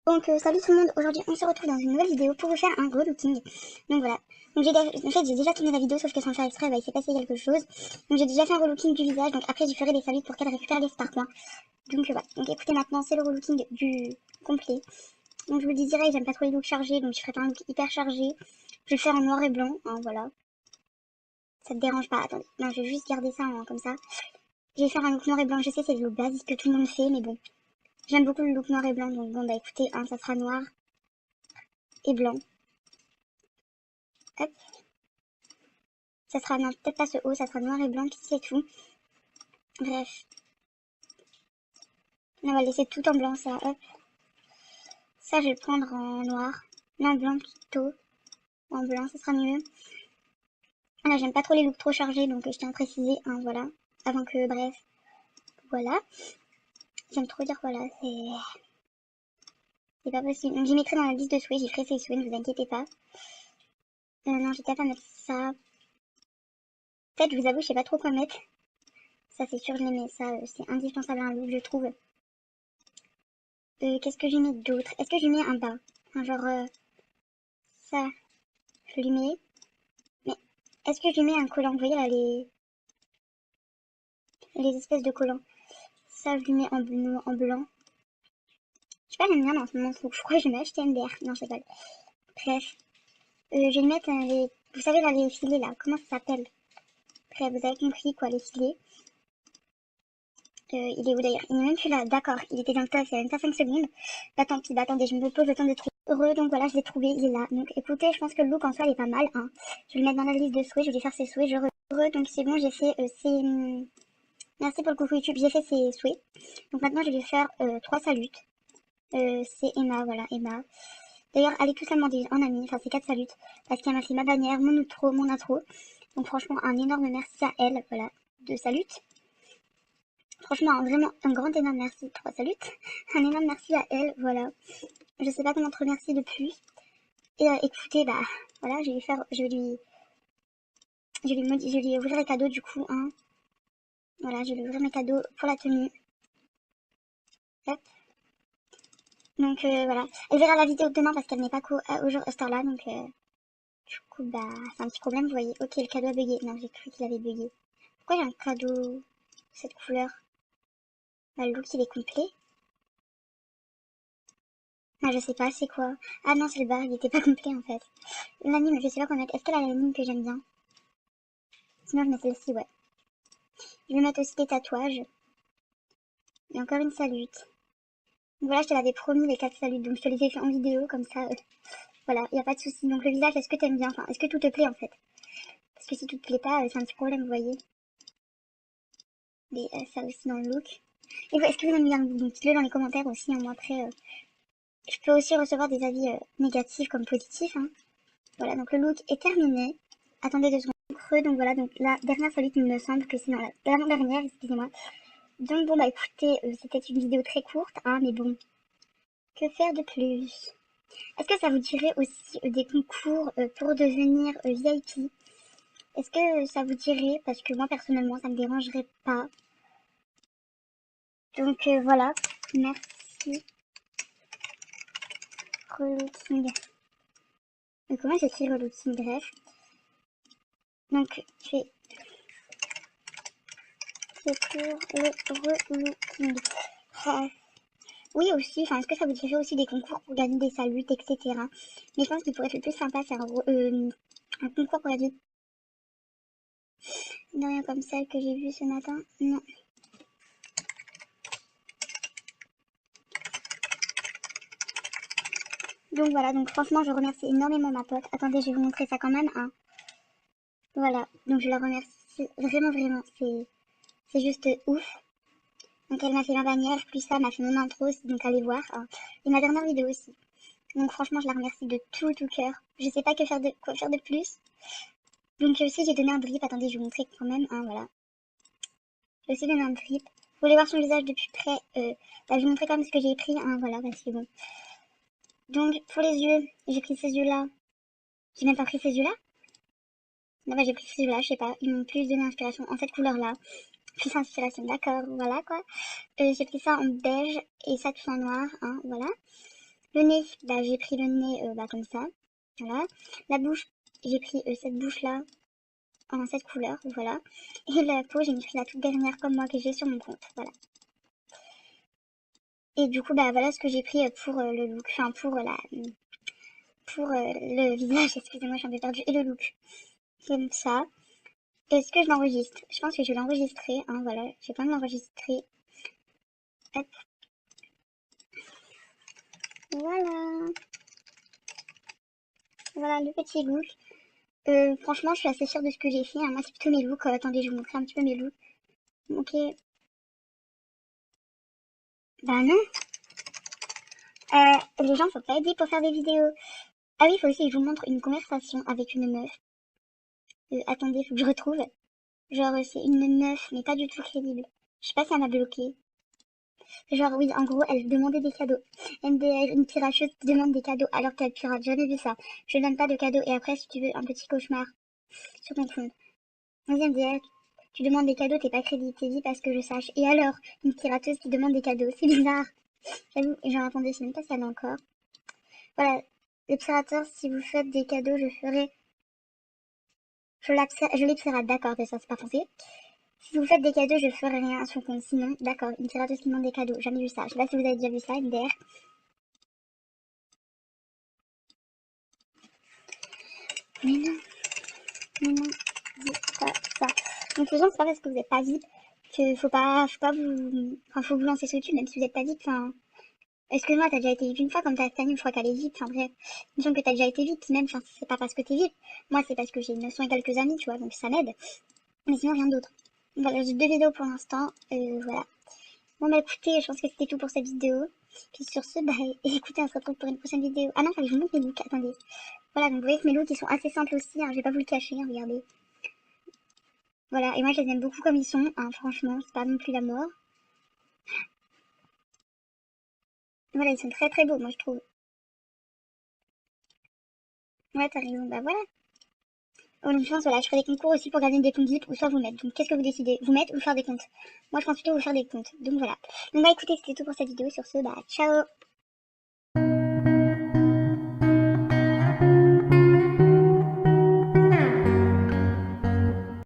Donc salut tout le monde, aujourd'hui on se retrouve dans une nouvelle vidéo pour vous faire un relooking. Donc voilà, donc j'ai déjà tourné la vidéo sauf que sans faire exprès, il s'est passé quelque chose. Donc j'ai déjà fait un relooking du visage, donc après j'y ferai des saluts pour qu'elle récupère les star points. Donc voilà, donc écoutez maintenant c'est le relooking du complet. Donc je vous le dis direct, j'aime pas trop les looks chargés, donc je ferai pas un look hyper chargé. Je vais le faire en noir et blanc, hein, voilà. Ça te dérange pas, attendez, non je vais juste garder ça comme ça. Je vais faire un look noir et blanc, je sais c'est le look basique que tout le monde fait, mais bon. J'aime beaucoup le look noir et blanc, donc bon bah écoutez, hein, ça sera noir et blanc. Hop. Ça sera, non, peut-être pas ce haut, ça sera noir et blanc, puis c'est tout. Bref. On va laisser tout en blanc, ça, hop. Ça, je vais le prendre en noir. Non, blanc plutôt. En blanc, ça sera mieux. Là, j'aime pas trop les looks trop chargés, donc je tiens à préciser, hein, voilà. Avant que, bref. Voilà. J'aime trop dire voilà, c'est pas possible. Donc, j'y mettrai dans la liste de souhaits, j'y ferai ces souhaits, ne vous inquiétez pas. Non, j'ai qu'à pas mettre ça. Peut-être, je vous avoue, je sais pas trop quoi mettre. Ça, c'est sûr, je les mets. Ça, c'est indispensable à un look, je trouve. Qu'est-ce que je mets d'autre? Est-ce que je mets un bas? Enfin, genre, ça, je lui mets. Mais est-ce que je lui mets un collant? Vous voyez là, les espèces de collants. Ça, je lui mets en blanc. Je sais pas, j'aime bien dans ce moment. Donc, je crois que je vais m'acheter MDR. Non, je rigole. Bref. Je vais lui mettre les... Vous savez là, les filets là. Comment ça s'appelle? Bref, vous avez compris quoi, les filets. Il est où d'ailleurs? Il n'est même plus là. D'accord, il était dans le tas, il y a même pas 5 secondes. Bah tant pis, bah attendez, je me pose le temps de trouver. Heureux, donc voilà, je l'ai trouvé, il est là. Donc écoutez, je pense que le look en soi, il est pas mal. Hein. Je vais le mettre dans la liste de souhaits, je vais lui faire ses souhaits. Heureux, donc c'est bon, j'ai fait ses... Merci pour le coucou YouTube, j'ai fait ses souhaits. Donc maintenant, je vais lui faire 3 saluts. C'est Emma, voilà, Emma. D'ailleurs, allez tous la demander en ami, enfin c'est 4 saluts. Parce qu'elle m'a fait ma bannière, mon outro, mon intro. Donc franchement, un énorme merci à elle, voilà, de saluts. Franchement, vraiment un grand énorme merci, 3 saluts. Un énorme merci à elle, voilà. Je sais pas comment te remercier de plus. Et écoutez, bah voilà, je vais lui faire, je vais lui ouvrir les cadeaux du coup, hein. Voilà, je vais lui ouvrir mes cadeaux pour la tenue. Hop. Donc voilà, elle verra la vidéo demain parce qu'elle n'est pas au jour à cette heure-là, donc du coup bah c'est un petit problème, vous voyez. Ok, le cadeau a bugué. Non, j'ai cru qu'il avait bugué. Pourquoi j'ai un cadeau de cette couleur? Bah, le look il est complet. Ah, je sais pas, c'est quoi? Ah non, c'est le bar, il était pas complet en fait. L'anime, je sais pas quoi mettre. Est-ce qu'elle a l'anime que j'aime bien? Sinon, je mets celle-ci, ouais. Je vais mettre aussi des tatouages. Et encore une salute. Donc voilà, je te l'avais promis les 4 saluts, donc je te les ai fait en vidéo, comme ça, voilà, y a pas de souci. Donc le visage, est-ce que t'aimes bien? Enfin, est-ce que tout te plaît en fait? Parce que si tout te plaît pas, c'est un petit problème, vous voyez. Mais ça aussi dans le look. Et est-ce que vous aimez bien le look? Donc dites-le dans les commentaires aussi, hein. Moi après, je peux aussi recevoir des avis négatifs comme positifs, hein. Voilà, donc le look est terminé. Attendez 2 secondes. Creux, donc voilà, donc la dernière salute, il me semble que c'est dans la dernière, excusez-moi. Donc bon bah écoutez, c'était une vidéo très courte, hein, mais bon, que faire de plus? Est-ce que ça vous dirait aussi des concours pour devenir VIP? Est-ce que ça vous dirait? Parce que moi personnellement ça me dérangerait pas. Donc voilà, merci. Relooking. Comment j'écris relooking? Bref. Donc c'est pour le relooking. Bref. Oui aussi, enfin est-ce que ça vous dirait aussi des concours pour gagner des saluts, etc. Mais je pense qu'il pourrait être le plus sympa, c'est un concours pour gagner. De rien comme celle que j'ai vue ce matin. Non. Donc voilà, donc franchement je remercie énormément ma pote. Attendez, je vais vous montrer ça quand même, hein. Voilà, donc je la remercie vraiment, vraiment. C'est juste ouf. Donc elle m'a fait ma bannière, plus ça, m'a fait mon intro aussi, donc allez voir, hein. Et ma dernière vidéo aussi. Donc franchement je la remercie de tout cœur. Je sais pas quoi faire de plus. Donc aussi j'ai donné un drip, attendez je vais vous montrer quand même, hein, voilà. J'ai aussi donné un drip. Vous voulez voir son visage de plus près, bah, je vais vous montrer quand même ce que j'ai pris, hein, voilà, parce que bon. Donc pour les yeux, j'ai pris ces yeux-là. J'ai même pas pris ces yeux-là. Non, bah j'ai pris ces yeux-là, je sais pas, ils m'ont plus donné inspiration en cette couleur-là. plus inspiration, d'accord, voilà quoi. J'ai pris ça en beige et ça tout en noir, hein, voilà. Le nez, bah j'ai pris le nez bah comme ça, voilà. La bouche, j'ai pris cette bouche là en cette couleur, voilà. Et la peau, j'ai pris la toute dernière comme moi que j'ai sur mon compte, voilà. Et du coup, bah voilà ce que j'ai pris pour le look, enfin pour le visage, excusez-moi, je suis un peu perdue, et le look. Comme ça. Est-ce que je l'enregistre? Je pense que je vais l'enregistrer, hein, voilà. Je vais quand même l'enregistrer. Hop. Voilà. Voilà le petit look. Franchement, je suis assez sûre de ce que j'ai fait, hein. Moi, c'est plutôt mes looks. Attendez, je vais vous montrer un petit peu mes looks. Ok. Bah non. Les gens sont pas aidés pour faire des vidéos. Ah oui, il faut aussi que je vous montre une conversation avec une meuf. Attendez, faut que je retrouve. Genre, c'est une meuf, mais pas du tout crédible. Je sais pas si elle m'a bloqué. Genre, oui, en gros, elle demandait des cadeaux. MDR, une piracheuse qui demande des cadeaux alors qu'elle pirate. J'avais vu ça. Je donne pas de cadeaux. Et après, si tu veux un petit cauchemar sur ton compte. Deuxième MDR, tu demandes des cadeaux, t'es pas crédité, dis parce que je sache. Et alors, une pirateuse qui demande des cadeaux. C'est bizarre. J'avoue, et j'en attendais, je sais même pas si elle a encore. Voilà. Les pirateurs, si vous faites des cadeaux, je ferai. Je les pirate, d'accord, ça c'est pas français. Si vous faites des cadeaux, je ferai rien sur compte. Sinon, d'accord, une pirateuse qui demande des cadeaux. Jamais vu ça. Je sais pas si vous avez déjà vu ça, MDR. Mais non, mais non, c'est pas ça. Donc les gens, c'est pas parce que vous êtes pas VIP que faut pas vous, enfin faut vous lancer sur YouTube même si vous êtes pas VIP. Enfin, excuse-moi, t'as déjà été VIP une fois comme t'as Tani, je crois qu'elle est VIP. Enfin bref, il me semble que t'as déjà été VIP même. Enfin, c'est pas parce que t'es VIP. Moi, c'est parce que j'ai 900 et quelques amis, tu vois, donc ça m'aide. Mais sinon rien d'autre. Voilà, j'ai 2 vidéos pour l'instant. Voilà. Bon bah écoutez, je pense que c'était tout pour cette vidéo. Puis sur ce, bah écoutez, on se retrouve pour une prochaine vidéo. Ah non, fallait que je vous montre mes looks, attendez. Voilà, donc vous voyez que mes looks ils sont assez simples aussi, hein, je vais pas vous le cacher, hein, regardez. Voilà, et moi je les aime beaucoup comme ils sont, hein, franchement, c'est pas non plus la mort. Voilà, ils sont très très beaux, moi je trouve. Ouais, t'as raison, bah voilà. Oh, donc je pense, voilà, je ferai des concours aussi pour gagner des comptes VIP ou soit vous mettre. Donc qu'est-ce que vous décidez? Vous mettre ou faire des comptes? Moi je pense plutôt vous faire des comptes, donc voilà. Donc bah écoutez, c'était tout pour cette vidéo, sur ce, bah ciao!